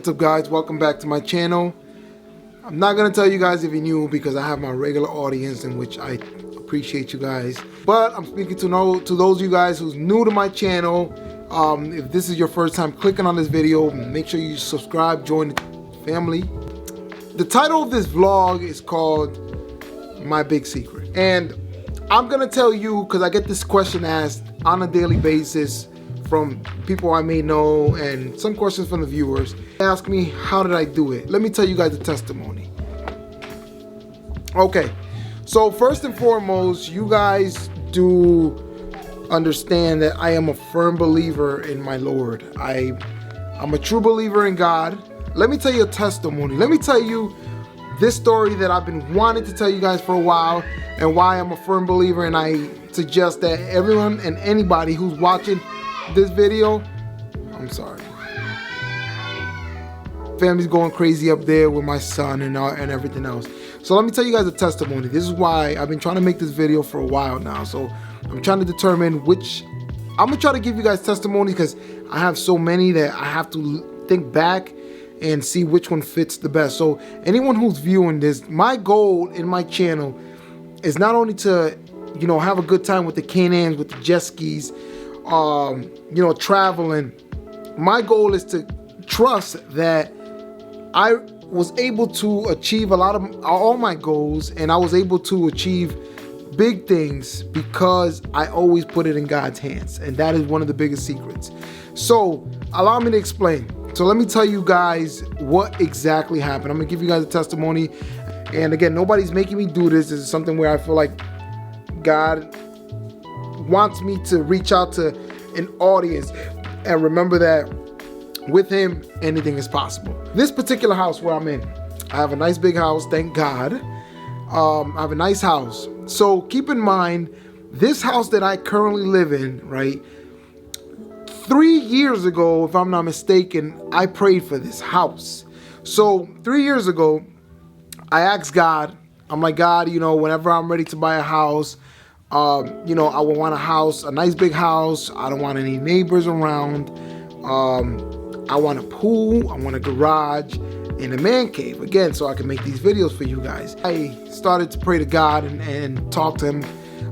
What's up, guys? Welcome back to my channel. I'm not gonna tell you guys if you're new because I have my regular audience in which I appreciate you guys, but I'm speaking to those of you guys who's new to my channel. If this is your first time clicking on this video, make sure you subscribe, join the family. The title of this vlog is called My Big Secret, and I'm gonna tell you because I get this question asked on a daily basis from people I may know and some questions from the viewers. They ask me, how did I do it? Let me tell you guys a testimony. Okay, so first and foremost, you guys do understand that I am a firm believer in my Lord. I'm a true believer in God. Let me tell you a testimony. Let me tell you this story that I've been wanting to tell you guys for a while and why I'm a firm believer, and I suggest that everyone and anybody who's watching this video, I'm sorry, family's going crazy up there with my son and everything else. So let me tell you guys a testimony. This is why I've been trying to make this video for a while now. So I'm trying to determine which, I'm gonna try to give you guys testimonies because I have so many that I have to think back and see which one fits the best. So anyone who's viewing this, my goal in my channel is not only to, you know, have a good time with the Can-Ams, with the jet skis, you know, traveling. My goal is to trust that I was able to achieve all my goals, and I was able to achieve big things because I always put it in God's hands, and that is one of the biggest secrets. So allow me to explain. So let me tell you guys what exactly happened. I'm gonna give you guys a testimony, and again, nobody's making me do this. This is something where I feel like God wants me to reach out to an audience and remember that with him anything is possible. This particular house where I'm in, I have a nice big house, thank God. I have a nice house. So keep in mind, this house that I currently live in, right, 3 years ago, if I'm not mistaken, I prayed for this house. So 3 years ago, I asked God, I'm like, God, you know, whenever I'm ready to buy a house, you know, I would want a house, a nice big house. I don't want any neighbors around. I want a pool, I want a garage, and a man cave, again, so I can make these videos for you guys. I started to pray to God and talk to him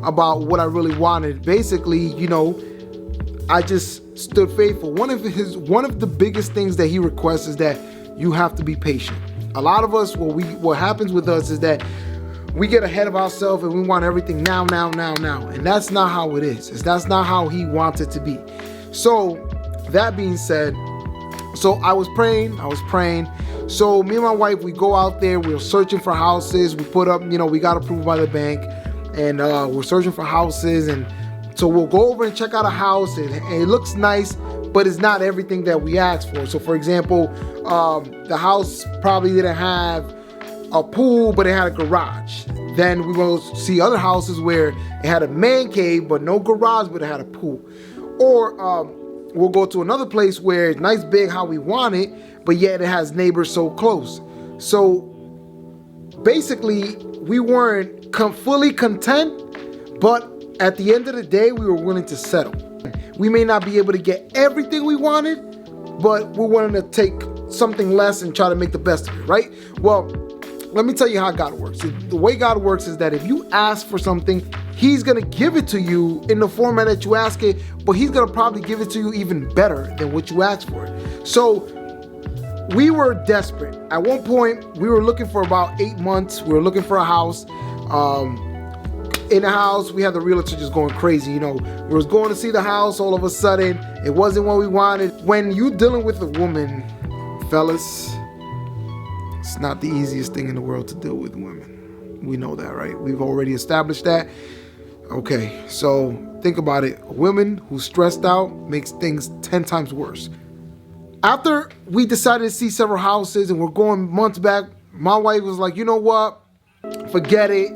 about what I really wanted. Basically, you know, I just stood faithful. One of the biggest things that he requests is that you have to be patient. A lot of us, what happens with us is that we get ahead of ourselves and we want everything now. And that's not how it is. That's not how he wants it to be. So that being said, so I was praying. So me and my wife, we go out there, we're searching for houses. We put up, you know, we got approved by the bank, and we're searching for houses. And so we'll go over and check out a house, and it looks nice, but it's not everything that we asked for. So for example, the house probably didn't have a pool, but it had a garage. Then we will see other houses where it had a man cave, but no garage, but it had a pool. Or we'll go to another place where it's nice big how we want it, but yet it has neighbors so close. So basically, we weren't fully content, but at the end of the day, we were willing to settle. We may not be able to get everything we wanted, but we're willing to take something less and try to make the best of it, right? Well, let me tell you how God works. The way God works is that if you ask for something, he's gonna give it to you in the format that you ask it, but he's gonna probably give it to you even better than what you asked for. So we were desperate. At one point, we were looking for about 8 months. We were looking for a house. In the house, we had the realtor just going crazy. You know, we was going to see the house. All of a sudden, it wasn't what we wanted. When you dealing with a woman, fellas, it's not the easiest thing in the world to deal with women. We know that, right? We've already established that. Okay, so think about it. A woman who's stressed out makes things 10 times worse. After we decided to see several houses and we're going months back, my wife was like, you know what? Forget it.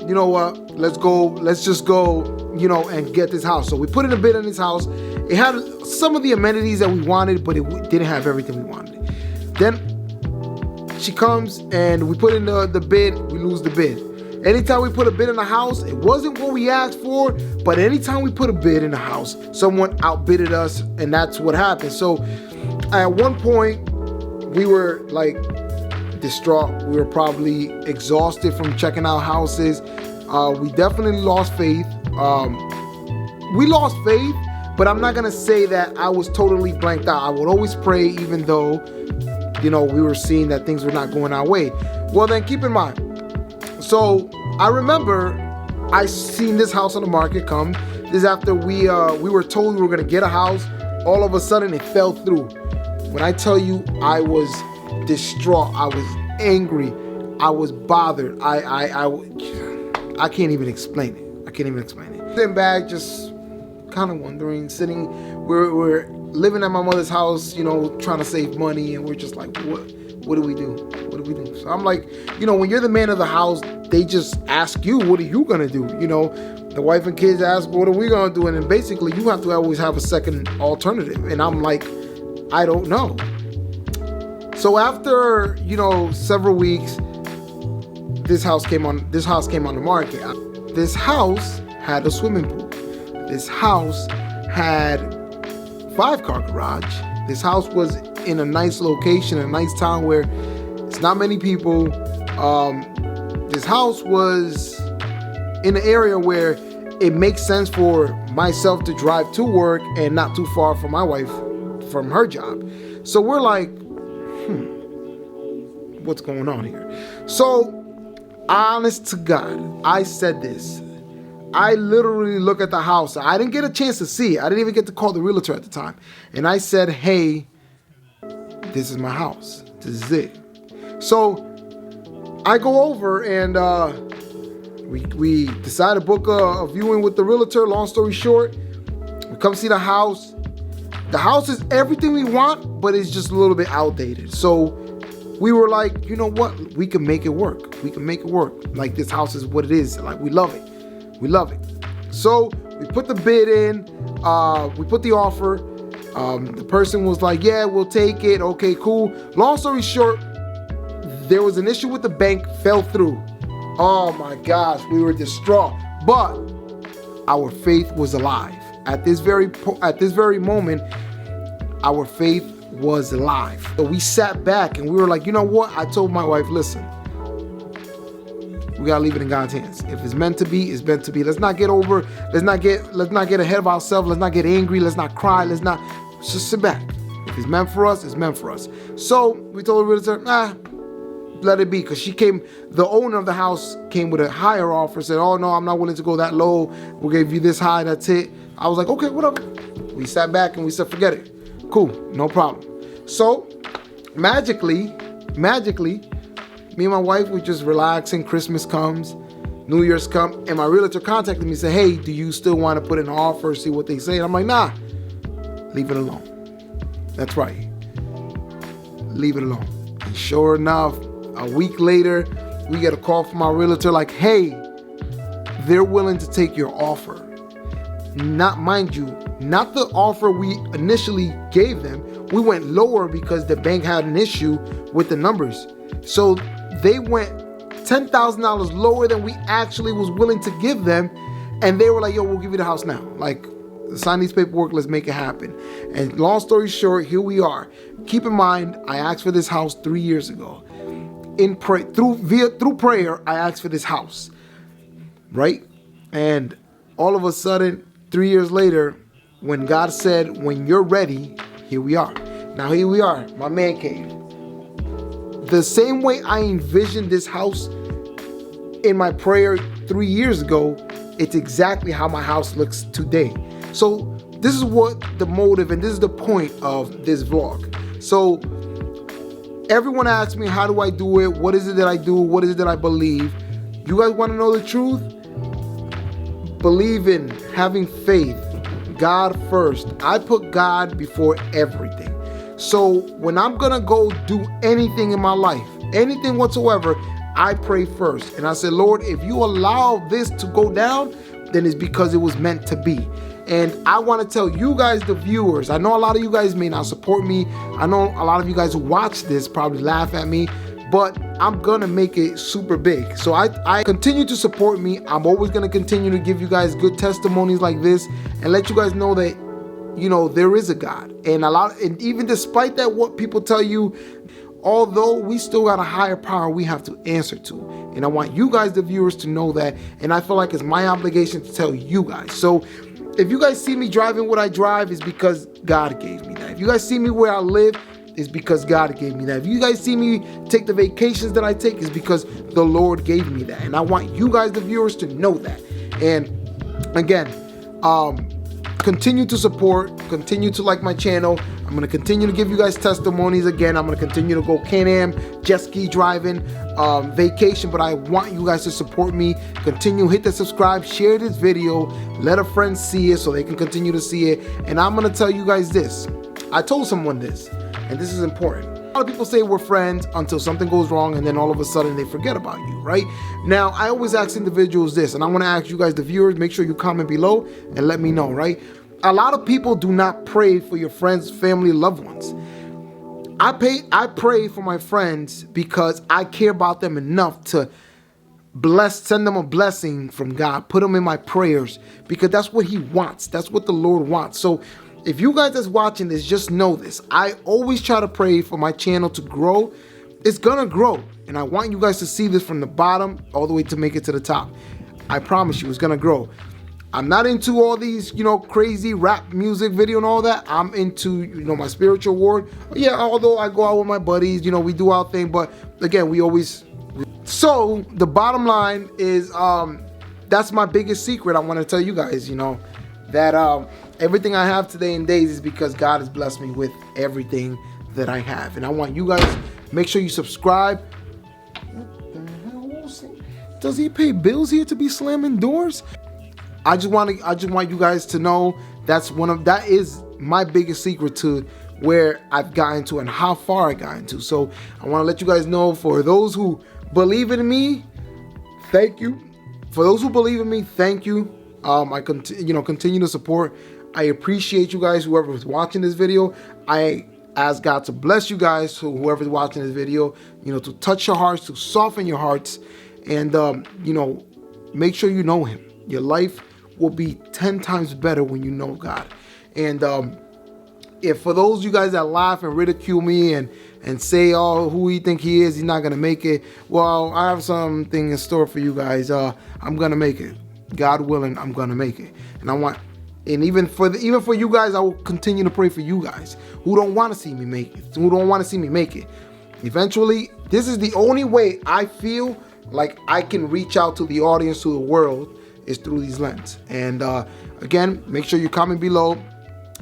You know what? Let's just go, you know, and get this house. So we put in a bid on this house. It had some of the amenities that we wanted, but it didn't have everything we wanted. Then she comes and we put in the bid, we lose the bid. Anytime we put a bid in the house, it wasn't what we asked for, but anytime we put a bid in the house, someone outbidded us, and that's what happened. So At one point, we were like distraught. We were probably exhausted from checking out houses. We definitely lost faith. We lost faith, but I'm not gonna say that I was totally blanked out. I would always pray, even though, you know, we were seeing that things were not going our way. Well, then keep in mind. So I remember I seen this house on the market come. This is after we were told we were gonna get a house. All of a sudden, it fell through. When I tell you, I was distraught. I was angry. I was bothered. I can't even explain it. I can't even explain it. Sitting back, just kind of wondering, we're living at my mother's house, you know, trying to save money, and we're just like, what do we do? What do we do? So I'm like, you know, when you're the man of the house, they just ask you, what are you gonna do? You know, the wife and kids ask, what are we gonna do? And then basically you have to always have a second alternative. And I'm like, I don't know. So after, you know, several weeks, this house came on the market. This house had a swimming pool. This house had 5-car garage. This house was in a nice location, a nice town where it's not many people. This house was in an area where it makes sense for myself to drive to work and not too far from my wife from her job. So we're like, what's going on here? So, honest to God, I said this. I literally look at the house. I didn't get a chance to see it. I didn't even get to call the realtor at the time. And I said, hey, this is my house. This is it. So I go over and we decide to book a viewing with the realtor. Long story short, we come see the house. The house is everything we want, but it's just a little bit outdated. So we were like, you know what? We can make it work. We can make it work. Like, this house is what it is. Like, we love it. We love it. So we put the bid in. We put the offer. The person was like, yeah, we'll take it. Okay, cool. Long story short, there was an issue with the bank, fell through. Oh my gosh, we were distraught. But our faith was alive. At this very moment, our faith was alive. So we sat back and we were like, you know what? I told my wife, listen, we gotta leave it in God's hands. If it's meant to be, it's meant to be. Let's not get ahead of ourselves. Let's not get angry. Let's not cry. Let's just sit back. If it's meant for us, it's meant for us. So we told the realtor, let it be, because the owner of the house came with a higher offer, said, oh no, I'm not willing to go that low. We'll give you this high, that's it. I was like, okay, whatever. We sat back and we said, forget it. Cool, no problem. So magically, me and my wife were just relaxing. Christmas comes, New Year's come, and my realtor contacted me and said, hey, do you still want to put in an offer, see what they say? And I'm like, nah, leave it alone. That's right. Leave it alone. And sure enough, a week later, we get a call from our realtor like, hey, they're willing to take your offer. Not, mind you, not the offer we initially gave them. We went lower because the bank had an issue with the numbers. So they went $10,000 lower than we actually was willing to give them. And they were like, yo, we'll give you the house now. Like, sign these paperwork, let's make it happen. And long story short, here we are. Keep in mind, I asked for this house 3 years ago. Through prayer, I asked for this house, right? And all of a sudden, 3 years later, when God said, when you're ready, here we are. Now here we are, my man cave. The same way I envisioned this house in my prayer 3 years ago, it's exactly how my house looks today. So this is what the motive and this is the point of this vlog. So everyone asks me, how do I do it? What is it that I do? What is it that I believe? You guys want to know the truth? Believe in having faith. God first. I put God before everything. So when I'm going to go do anything in my life, anything whatsoever, I pray first. And I said, Lord, if you allow this to go down, then it's because it was meant to be. And I want to tell you guys, the viewers, I know a lot of you guys may not support me. I know a lot of you guys who watch this probably laugh at me, but I'm going to make it super big. So I continue to support me. I'm always going to continue to give you guys good testimonies like this and let you guys know that you know, there is a God. And even despite that, what people tell you, although we still got a higher power we have to answer to. And I want you guys, the viewers, to know that. And I feel like it's my obligation to tell you guys. So if you guys see me driving what I drive, it's because God gave me that. If you guys see me where I live, it's because God gave me that. If you guys see me take the vacations that I take, it's because the Lord gave me that. And I want you guys, the viewers, to know that. And again, continue to support, continue to like my channel. I'm going to continue to give you guys testimonies. Again, I'm going to continue to go Can-Am, jet ski driving, vacation, but I want you guys to support me. Continue, hit the subscribe, share this video, let a friend see it so they can continue to see it. And I'm going to tell you guys this. I told someone this, and this is important. A lot of people say we're friends until something goes wrong, and then all of a sudden they forget about you, right? Now, I always ask individuals this, and I want to ask you guys, the viewers, make sure you comment below and let me know, right? A lot of people do not pray for your friends, family, loved ones. I pray for my friends because I care about them enough to send them a blessing from God, put them in my prayers, because that's what He wants. That's what the Lord wants. So if you guys that's watching this, just know this. I always try to pray for my channel to grow. It's gonna grow. And I want you guys to see this from the bottom all the way to make it to the top. I promise you, it's gonna grow. I'm not into all these, you know, crazy rap music video and all that. I'm into, you know, my spiritual word. Yeah, although I go out with my buddies, you know, we do our thing. But again, we always... So the bottom line is, that's my biggest secret. I want to tell you guys, you know, that everything I have today in days is because God has blessed me with everything that I have. And I want you guys, make sure you subscribe. What the hell? Does he pay bills here to be slamming doors? I just want you guys to know that is my biggest secret to where I've gotten to and how far I got into. So I want to let you guys know, for those who believe in me, thank you. For those who believe in me, thank you. I continue to support. I appreciate you guys, whoever is watching this video. I ask God to bless you guys, whoever's watching this video, you know, to touch your hearts, to soften your hearts, and you know, make sure you know Him. Your life will be 10 times better when you know God. And if for those of you guys that laugh and ridicule me and say, oh, who you think he is, he's not gonna make it, well, I have something in store for you guys. I'm gonna make it. God willing, I'm gonna make it. And even for you guys, I will continue to pray for you guys who don't want to see me make it, who don't want to see me make it. Eventually, this is the only way I feel like I can reach out to the audience, to the world, is through these lenses. And again, make sure you comment below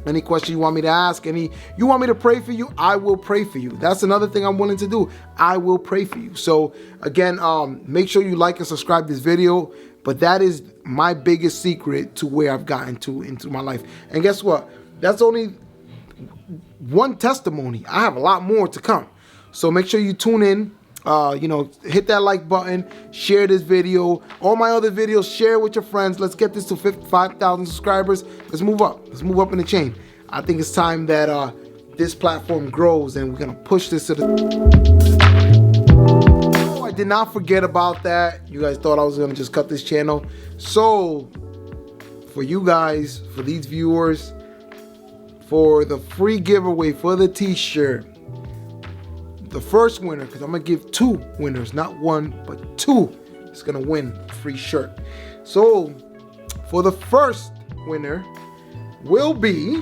any question you want me to ask, you want me to pray for you, I will pray for you. That's another thing I'm willing to do. I will pray for you. So again, make sure you like and subscribe this video. But that is my biggest secret to where I've gotten to into my life. And guess what? That's only one testimony. I have a lot more to come. So make sure you tune in. You know, hit that like button, share this video, all my other videos, share with your friends. Let's get this to 5,000 subscribers. Let's move up in the chain. I think it's time that this platform grows, and we're gonna push this to the... Oh, I did not forget about that. You guys thought I was gonna just cut this channel. So for you guys, for these viewers, for the free giveaway for the t-shirt, the first winner, because I'm gonna give 2 winners, not 1 but 2, is gonna win a free shirt. So for the first winner will be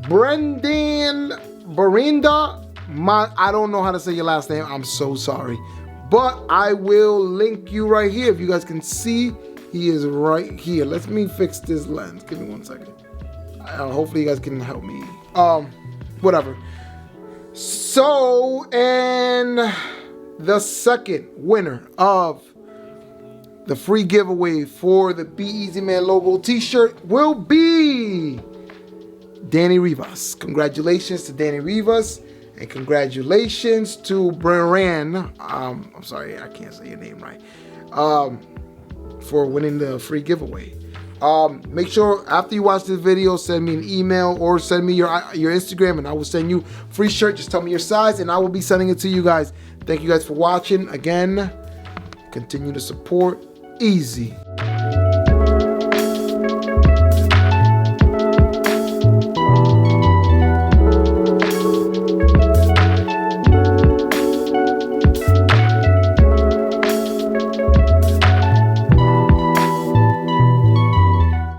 Brendan Barinda. I don't know how to say your last name, I'm so sorry, but I will link you right here. If you guys can see, he is right here. Let me fix this lens, give me 1 second. Hopefully you guys can help me. Whatever. So, and the second winner of the free giveaway for the Be Easy Man logo t-shirt will be Danny Rivas. Congratulations to Danny Rivas, and congratulations to Brian. I'm sorry, I can't say your name right. For winning the free giveaway. Make sure after you watch this video, send me an email or send me your Instagram, and I will send you a free shirt. Just tell me your size and I will be sending it to you guys. Thank you guys for watching. Again, continue to support. Easy.